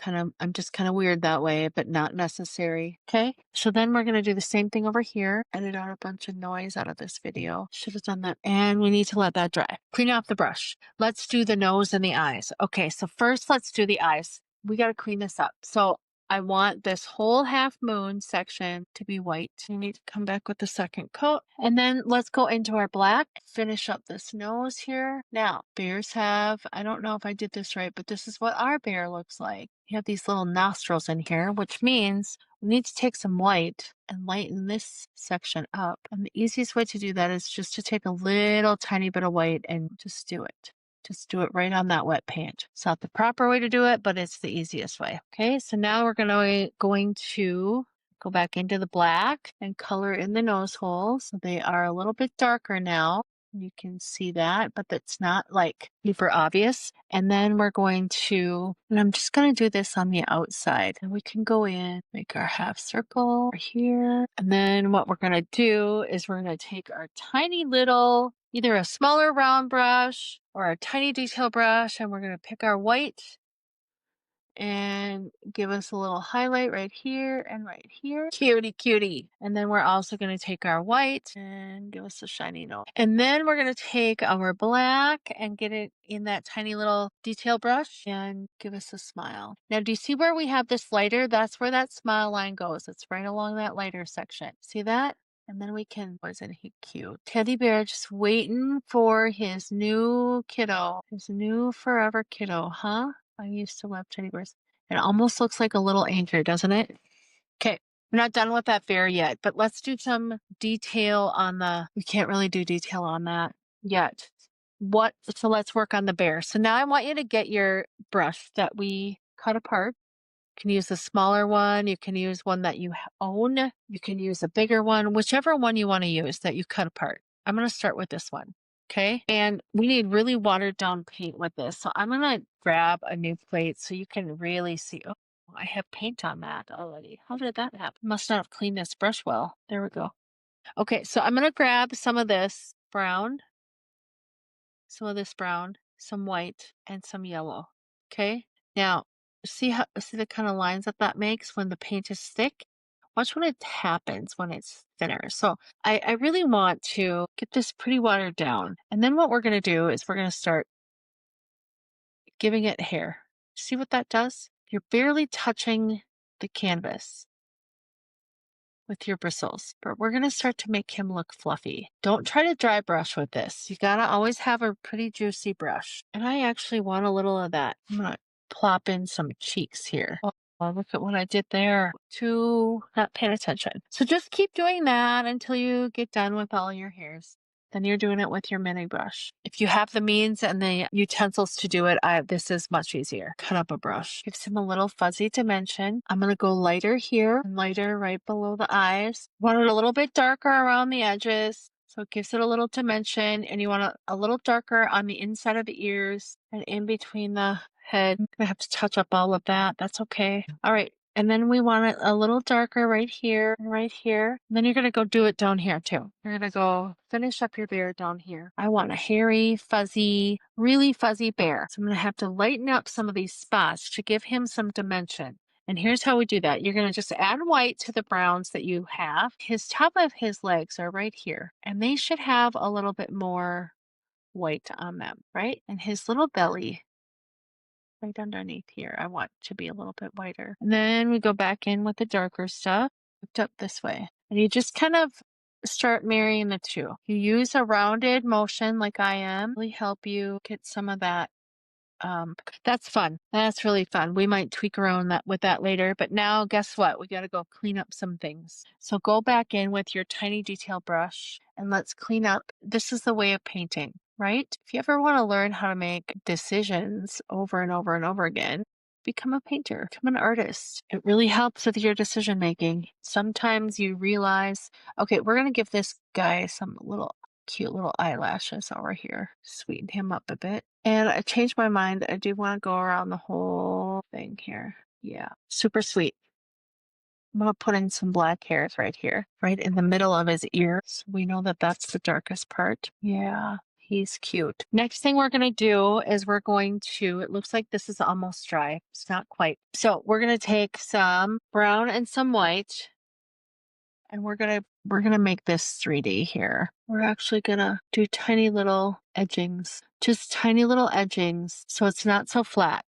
A: I'm just kind of weird that way, but not necessary. Okay, so then we're going to do the same thing over here. Edit out a bunch of noise out of this video. Should have done that. And we need to let that dry. Clean off the brush. Let's do the nose and the eyes. Okay, so first let's do the eyes. We got to clean this up. So I want this whole half moon section to be white. You need to come back with the second coat. And then let's go into our black. Finish up this nose here. Now, bears have, I don't know if I did this right, but this is what our bear looks like. You have these little nostrils in here, which means we need to take some white and lighten this section up. And the easiest way to do that is just to take a little tiny bit of white and just do it. Just do it right on that wet paint. It's not the proper way to do it, but it's the easiest way. Okay, so now we're going to go back into the black and color in the nose holes. So they are a little bit darker now. You can see that, but that's not like super obvious. And then we're going to, and I'm just going to do this on the outside. And we can go in, make our half circle here. And then what we're going to do is we're going to take our tiny little, either a smaller round brush or a tiny detail brush, and we're going to pick our white and give us a little highlight right here and right here. Cutie, cutie. And then we're also going to take our white and give us a shiny note. And then we're going to take our black and get it in that tiny little detail brush and give us a smile. Now, do you see where we have this lighter? That's where that smile line goes. It's right along that lighter section. See that? And then we can, wasn't he cute? Teddy bear just waiting for his new kiddo, his new forever kiddo, huh? I used to love teddy bears. It almost looks like a little anchor, doesn't it? Okay, we're not done with that bear yet, but let's do some detail on we can't really do detail on that yet. So let's work on the bear. So now I want you to get your brush that we cut apart. You can use the smaller one. You can use one that you own. You can use a bigger one, whichever one you want to use that you cut apart. I'm going to start with this one. Okay. And we need really watered down paint with this. So I'm going to grab a new plate so you can really see. Oh, I have paint on that already. How did that happen? Must not have cleaned this brush well. There we go. Okay. So I'm going to grab some of this brown, some white, and some yellow. Okay. Now, see the kind of lines that makes when the paint is thick? Watch what it happens when it's thinner. So I really want to get this pretty watered down. And then what we're going to do is we're going to start giving it hair. See what that does? You're barely touching the canvas. with your bristles, but we're going to start to make him look fluffy. Don't try to dry brush with this. You got to always have a pretty juicy brush. And I actually want a little of that. I'm going to plop in some cheeks here. Oh, look at what I did there. Too not paying attention. So just keep doing that until you get done with all your hairs. Then you're doing it with your mini brush. If you have the means and the utensils to do it, this is much easier. Cut up a brush. Gives him a little fuzzy dimension. I'm going to go lighter here and lighter right below the eyes. Want it a little bit darker around the edges. So it gives it a little dimension, and you want it a little darker on the inside of the ears and in between the head. I'm going to have to touch up all of that. That's okay. All right. And then we want it a little darker right here and right here. And then you're going to go do it down here too. You're going to go finish up your bear down here. I want a hairy, fuzzy, really fuzzy bear. So I'm going to have to lighten up some of these spots to give him some dimension. And here's how we do that. You're going to just add white to the browns that you have. His top of his legs are right here, and they should have a little bit more white on them, right? And his little belly right underneath here, I want to be a little bit whiter. And then we go back in with the darker stuff, hooked up this way. And you just kind of start marrying the two. You use a rounded motion like I am, really help you get some of that. That's fun. That's really fun. We might tweak around that with that later, but now guess what? We got to go clean up some things. So go back in with your tiny detail brush and let's clean up. This is the way of painting, right? If you ever want to learn how to make decisions over and over and over again, become a painter, become an artist. It really helps with your decision making. Sometimes you realize, okay, we're going to give this guy some little cute little eyelashes over here. Sweeten him up a bit. And I changed my mind. I do want to go around the whole thing here. Yeah, super sweet. I'm going to put in some black hairs right here, right in the middle of his ears. We know that that's the darkest part. Yeah, he's cute. Next thing we're going to do is we're going to, it looks like this is almost dry. It's not quite. So we're going to take some brown and some white. And we're gonna make this 3D here. We're actually gonna do tiny little edgings, just tiny little edgings, so it's not so flat.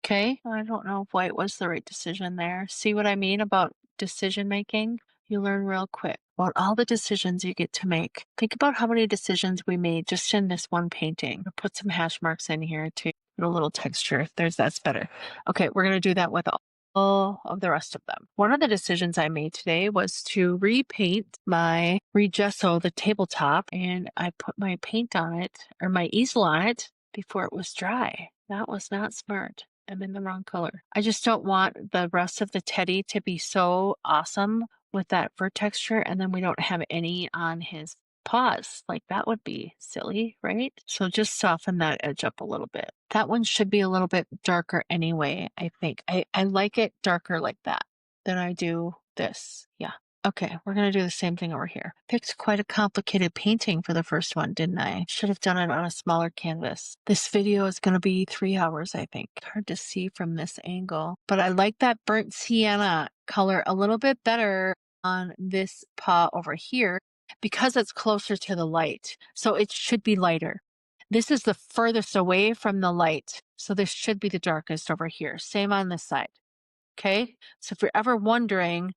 A: Okay? I don't know if white was the right decision there. See what I mean about decision making? You learn real quick about all the decisions you get to make. Think about how many decisions we made just in this one painting. I'll put some hash marks in here to put a little texture. That's better. Okay, we're gonna do that with all of the rest of them. One of the decisions I made today was to repaint regesso the tabletop, and I put my paint on it, or my easel on it, before it was dry. That was not smart. I'm in the wrong color. I just don't want the rest of the teddy to be so awesome with that fur texture, and then we don't have any on his paws. Like that would be silly, right? So just soften that edge up a little bit. That one should be a little bit darker anyway, I think. I like it darker like that than I do this. Yeah. Okay, we're going to do the same thing over here. Picked quite a complicated painting for the first one, didn't I? Should have done it on a smaller canvas. This video is going to be 3 hours, I think. Hard to see from this angle. But I like that burnt sienna color a little bit better on this paw over here because it's closer to the light. So it should be lighter. This is the furthest away from the light. So this should be the darkest over here. Same on this side. Okay. So if you're ever wondering,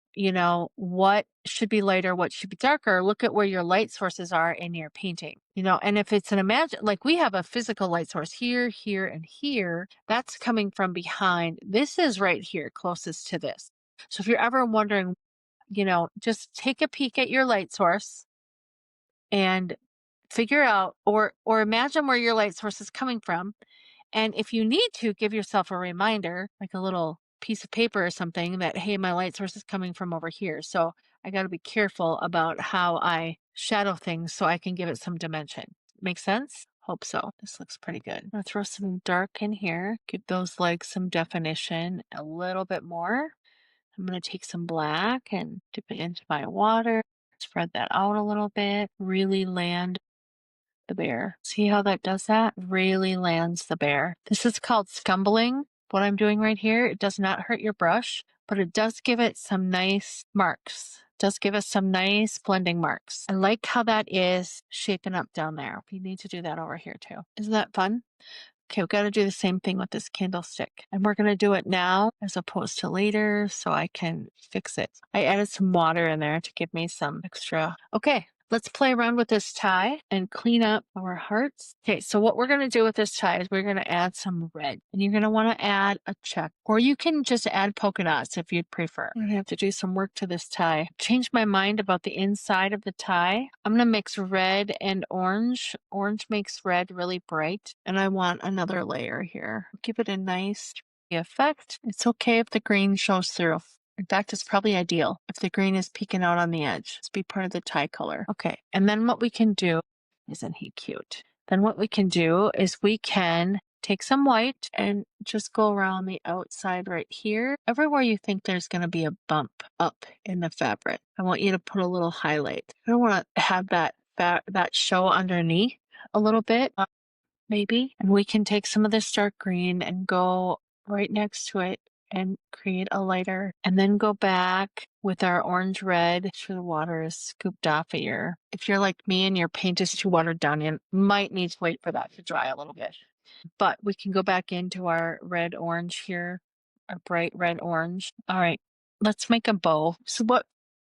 A: what should be lighter, what should be darker, look at where your light sources are in your painting, and if it's like we have a physical light source here, here, and here, that's coming from behind. This is right here, closest to this. So if you're ever wondering, just take a peek at your light source and figure out or imagine where your light source is coming from. And if you need to, give yourself a reminder, like a little piece of paper or something that, hey, my light source is coming from over here. So I got to be careful about how I shadow things so I can give it some dimension. Make sense? Hope so. This looks pretty good. I'm going to throw some dark in here, give those legs some definition a little bit more. I'm going to take some black and dip it into my water, spread that out a little bit, really land the bear. See how that does that? Really lands the bear. This is called scumbling. What I'm doing right here, it does not hurt your brush, but it does give it some nice marks. It does give us some nice blending marks. I like how that is shaping up down there. We need to do that over here too. Isn't that fun? Okay, we got to do the same thing with this candlestick. And we're going to do it now as opposed to later so I can fix it. I added some water in there to give me some extra. Okay, let's play around with this tie and clean up our hearts. Okay, so what we're going to do with this tie is we're going to add some red. And you're going to want to add a check. Or you can just add polka dots if you'd prefer. I'm going to have to do some work to this tie. Changed my mind about the inside of the tie. I'm going to mix red and orange. Orange makes red really bright. And I want another layer here. Give it a nice effect. It's okay if the green shows through. In fact, it's probably ideal if the green is peeking out on the edge. It's be part of the tie color. Okay, and then what we can do, isn't he cute? Then what we can do is we can take some white and just go around the outside right here. Everywhere you think there's going to be a bump up in the fabric, I want you to put a little highlight. I don't want to have that show underneath a little bit, maybe. And we can take some of this dark green and go right next to it and create a lighter, and then go back with our orange red. Make sure the water is scooped off of your, if you're like me and your paint is too watered down, you might need to wait for that to dry a little bit. But we can go back into our red orange here, our bright red orange. All right, let's make a bow. So what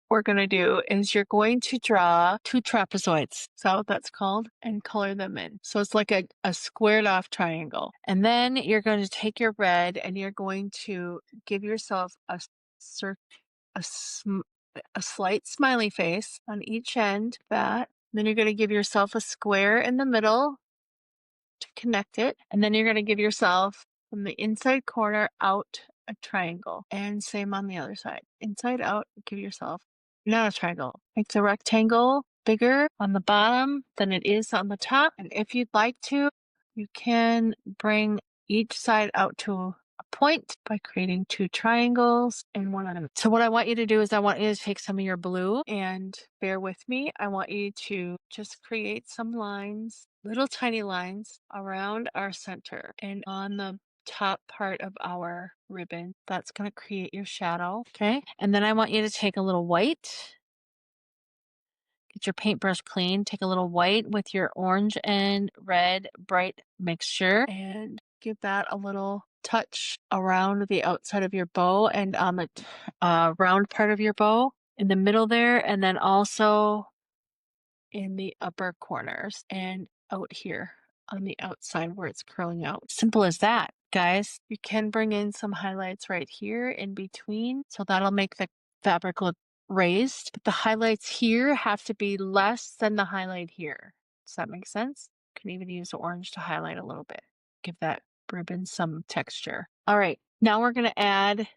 A: we're going to do is you're going to draw 2 trapezoids. Is that what that's called? And color them in. So it's like a squared off triangle. And then you're going to take your red and you're going to give yourself a slight smiley face on each end of that. Then you're going to give yourself a square in the middle to connect it. And then you're going to give yourself from the inside corner out a triangle. And same on the other side. Inside out, give yourself not a triangle. Make the rectangle bigger on the bottom than it is on the top. And if you'd like to, you can bring each side out to a point by creating 2 triangles and one on them. So what I want you to do is I want you to take some of your blue and bear with me. I want you to just create some lines, little tiny lines around our center and on the top part of our ribbon. That's going to create your shadow. Okay. And then I want you to take a little white, get your paintbrush clean, take a little white with your orange and red bright mixture and give that a little touch around the outside of your bow and on the round part of your bow in the middle there. And then also in the upper corners and out here on the outside where it's curling out. Simple as that, guys. You can bring in some highlights right here in between. So that'll make the fabric look raised. But the highlights here have to be less than the highlight here. Does that make sense? You can even use the orange to highlight a little bit. Give that ribbon some texture. All right, now we're going to add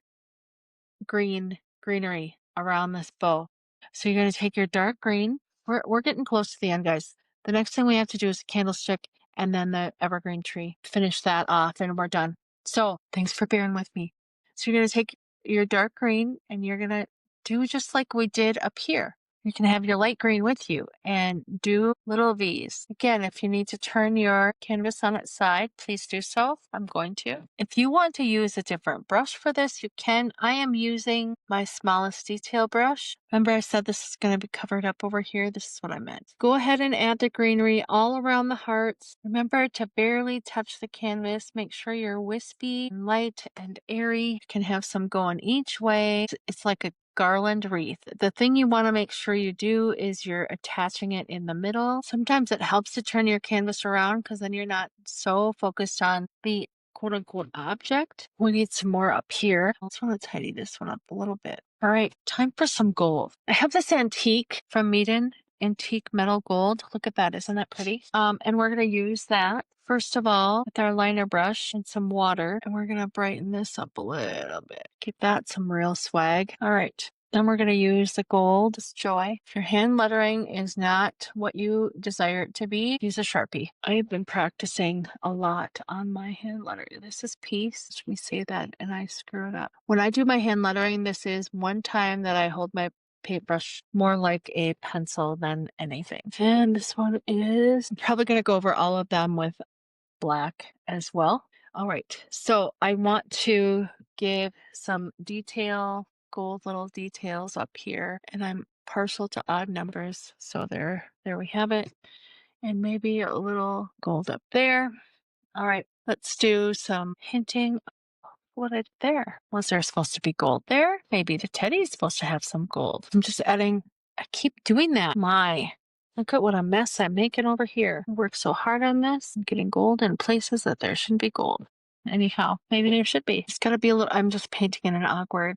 A: greenery around this bow. So you're going to take your dark green. We're getting close to the end, guys. The next thing we have to do is a candlestick and then the evergreen tree. Finish that off and we're done. So thanks for bearing with me. So you're going to take your dark green and you're going to do just like we did up here. You can have your light green with you and do little V's. Again, if you need to turn your canvas on its side, please do so. I'm going to. If you want to use a different brush for this, you can. I am using my smallest detail brush. Remember I said this is going to be covered up over here? This is what I meant. Go ahead and add the greenery all around the hearts. Remember to barely touch the canvas. Make sure you're wispy, and light, and airy. You can have some going each way. It's like a garland wreath. The thing you want to make sure you do is you're attaching it in the middle. Sometimes it helps to turn your canvas around because then you're not so focused on the quote unquote object. We need some more up here. I also want to tidy this one up a little bit. All right, time for some gold. I have this antique from Meaden, antique metal gold. Look at that, isn't that pretty? And we're going to use that first of all with our liner brush and some water, and we're going to brighten this up a little bit. Give that some real swag. All right. Then we're going to use the gold, this joy. If your hand lettering is not what you desire it to be, use a Sharpie. I have been practicing a lot on my hand lettering. This is Peace. We say that and I screw it up. When I do my hand lettering, this is one time that I hold my paintbrush more like a pencil than anything. And this one is, I'm probably going to go over all of them with black as well. All right, so I want to give some detail, gold little details up here, and I'm partial to odd numbers. So there we have it. And maybe a little gold up there. All right, let's do some hinting of what I did there. Was there supposed to be gold there? Maybe the teddy's supposed to have some gold. I'm just adding, I keep doing that. Look at what a mess I'm making over here. I worked so hard on this. I'm getting gold in places that there shouldn't be gold. Anyhow, maybe there should be. It's gotta be a little, I'm just painting in an awkward.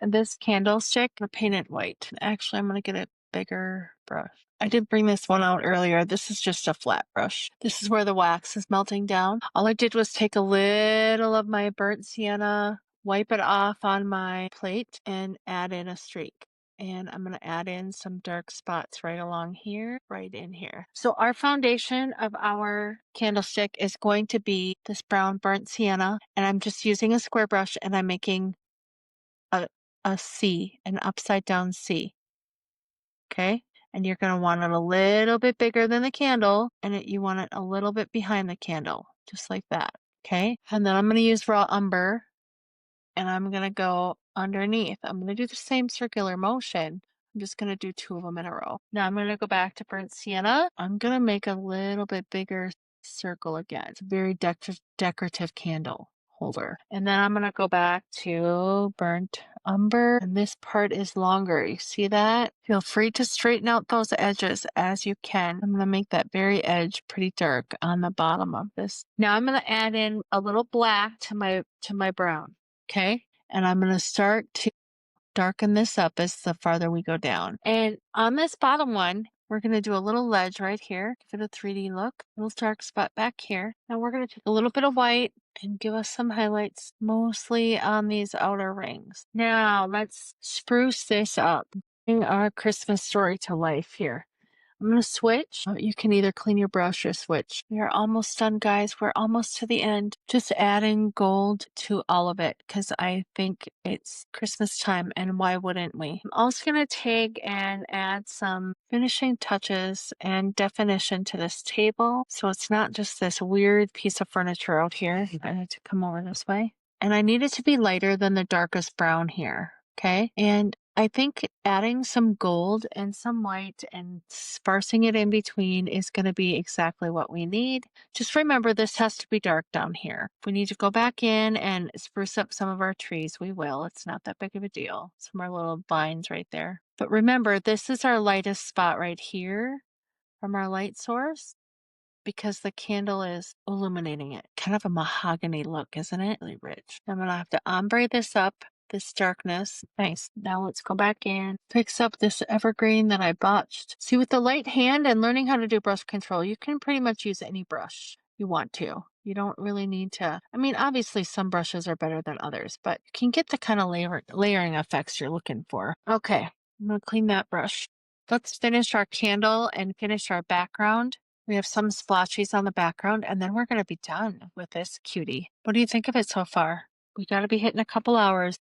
A: This candlestick, I'm gonna paint it white. Actually, I'm gonna get a bigger brush. I did bring this one out earlier. This is just a flat brush. This is where the wax is melting down. All I did was take a little of my burnt sienna, wipe it off on my plate, and add in a streak. And I'm going to add in some dark spots right along here, right in here. So our foundation of our candlestick is going to be this brown burnt sienna. And I'm just using a square brush and I'm making a, a C, an upside down C. Okay. And you're going to want it a little bit bigger than the candle, and you want it a little bit behind the candle, just like that. Okay. And then I'm going to use raw umber, and I'm going to go underneath. I'm going to do the same circular motion. I'm just going to do 2 of them in a row. Now I'm going to go back to burnt sienna. I'm going to make a little bit bigger circle again. It's a very decorative candle holder. And then I'm going to go back to burnt umber, and this part is longer. You see that? Feel free to straighten out those edges as you can. I'm going to make that very edge pretty dark on the bottom of this. Now I'm going to add in a little black to my brown. Okay. And I'm going to start to darken this up as the farther we go down. And on this bottom one, we're going to do a little ledge right here. Give it a 3D look. A little dark spot back here. Now we're going to take a little bit of white and give us some highlights, mostly on these outer rings. Now let's spruce this up. Bring our Christmas story to life here. I'm going to switch. You can either clean your brush or switch. We are almost done, guys. We're almost to the end. Just adding gold to all of it because I think it's Christmas time, and why wouldn't we? I'm also going to take and add some finishing touches and definition to this table, so it's not just this weird piece of furniture out here. I need to come over this way. And I need it to be lighter than the darkest brown here. Okay. And I think adding some gold and some white and sparsing it in between is going to be exactly what we need. Just remember, this has to be dark down here. If we need to go back in and spruce up some of our trees, we will. It's not that big of a deal. Some of our little vines right there. But remember, this is our lightest spot right here from our light source, because the candle is illuminating it. Kind of a mahogany look, isn't it? Really rich. I'm going to have to ombre this up, this darkness. Nice. Now let's go back in, fix up this evergreen that I botched. See, with the light hand and learning how to do brush control, you can pretty much use any brush you want to. You don't really need to. I mean, obviously some brushes are better than others, but you can get the kind of layering effects you're looking for. Okay, I'm going to clean that brush. Let's finish our candle and finish our background. We have some splotches on the background, and then we're going to be done with this cutie. What do you think of it so far? We got to be hitting a couple hours.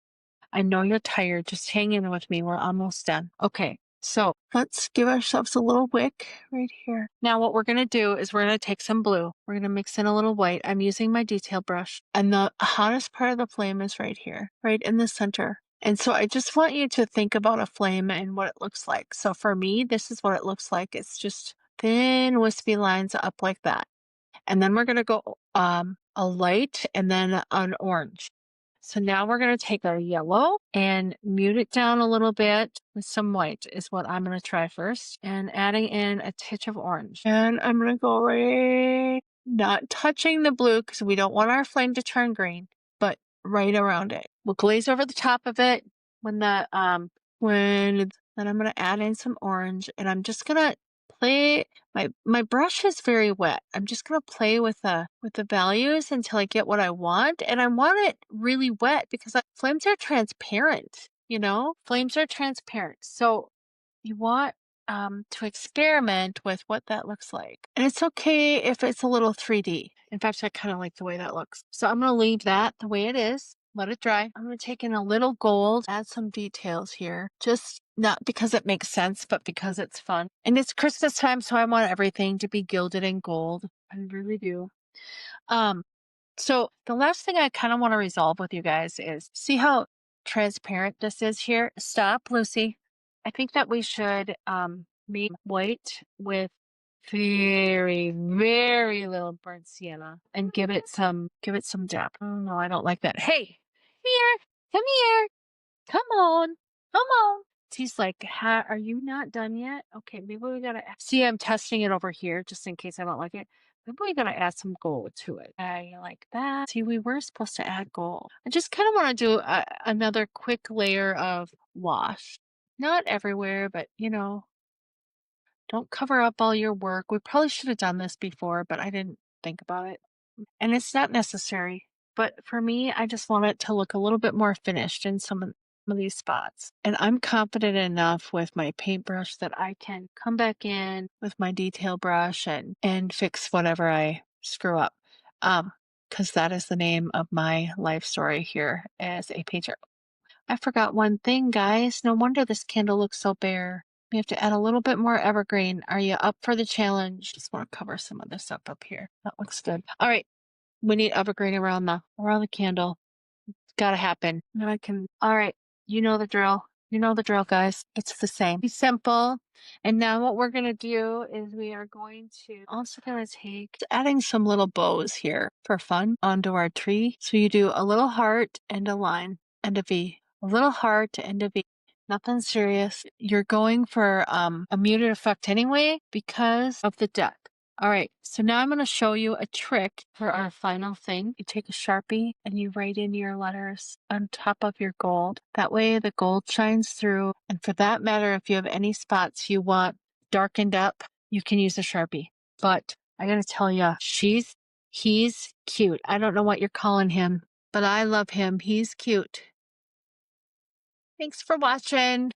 A: I know you're tired. Just hang in with me. We're almost done. Okay, so let's give ourselves a little wick right here. Now what we're going to do is we're going to take some blue. We're going to mix in a little white. I'm using my detail brush, and the hottest part of the flame is right here, right in the center. And so I just want you to think about a flame and what it looks like. So for me, this is what it looks like. It's just thin wispy lines up like that. And then we're going to go a light and then an orange. So now we're going to take our yellow and mute it down a little bit with some white is what I'm going to try first. And adding in a touch of orange. And I'm going to go right, not touching the blue because we don't want our flame to turn green, but right around it. We'll glaze over the top of it then I'm going to add in some orange, and I'm just going to play. My brush is very wet. I'm just going to play with the values until I get what I want, and I want it really wet because flames are transparent. Flames are transparent. So you want to experiment with what that looks like. And it's okay if it's a little 3D. In fact, I kind of like the way that looks. So I'm going to leave that the way it is. Let it dry. I'm going to take in a little gold, add some details here. Just not because it makes sense, but because it's fun. And it's Christmas time, so I want everything to be gilded in gold. I really do. So the last thing I kind of want to resolve with you guys is, see how transparent this is here? Stop, Lucy. I think that we should make white with very, very little burnt sienna and give it some depth. Oh no, I don't like that. Hey, here, come here. Come on. Come on. He's like, are you not done yet? Okay, maybe we gotta see. I'm testing it over here just in case I don't like it. Maybe we gotta add some gold to it. I like that. See, we were supposed to add gold. I just kind of want to do another quick layer of wash. Not everywhere, but don't cover up all your work. We probably should have done this before, but I didn't think about it. And it's not necessary. But for me, I just want it to look a little bit more finished in some of these spots. And I'm confident enough with my paintbrush that I can come back in with my detail brush and fix whatever I screw up. Because that is the name of my life story here as a painter. I forgot one thing, guys. No wonder this candle looks so bare. We have to add a little bit more evergreen. Are you up for the challenge? Just want to cover some of this up here. That looks good. All right. We need evergreen around the candle. It's gotta happen. And I can all right. You know the drill. You know the drill, guys. It's the same. Be simple. And now what we're gonna do is we are going to also gonna take adding some little bows here for fun onto our tree. So you do a little heart and a line and a V. A little heart and a V. Nothing serious. You're going for a muted effect anyway because of the depth. All right, so now I'm going to show you a trick for our final thing. You take a Sharpie and you write in your letters on top of your gold. That way the gold shines through. And for that matter, if you have any spots you want darkened up, you can use a Sharpie. But I got to tell you, he's cute. I don't know what you're calling him, but I love him. He's cute. Thanks for watching.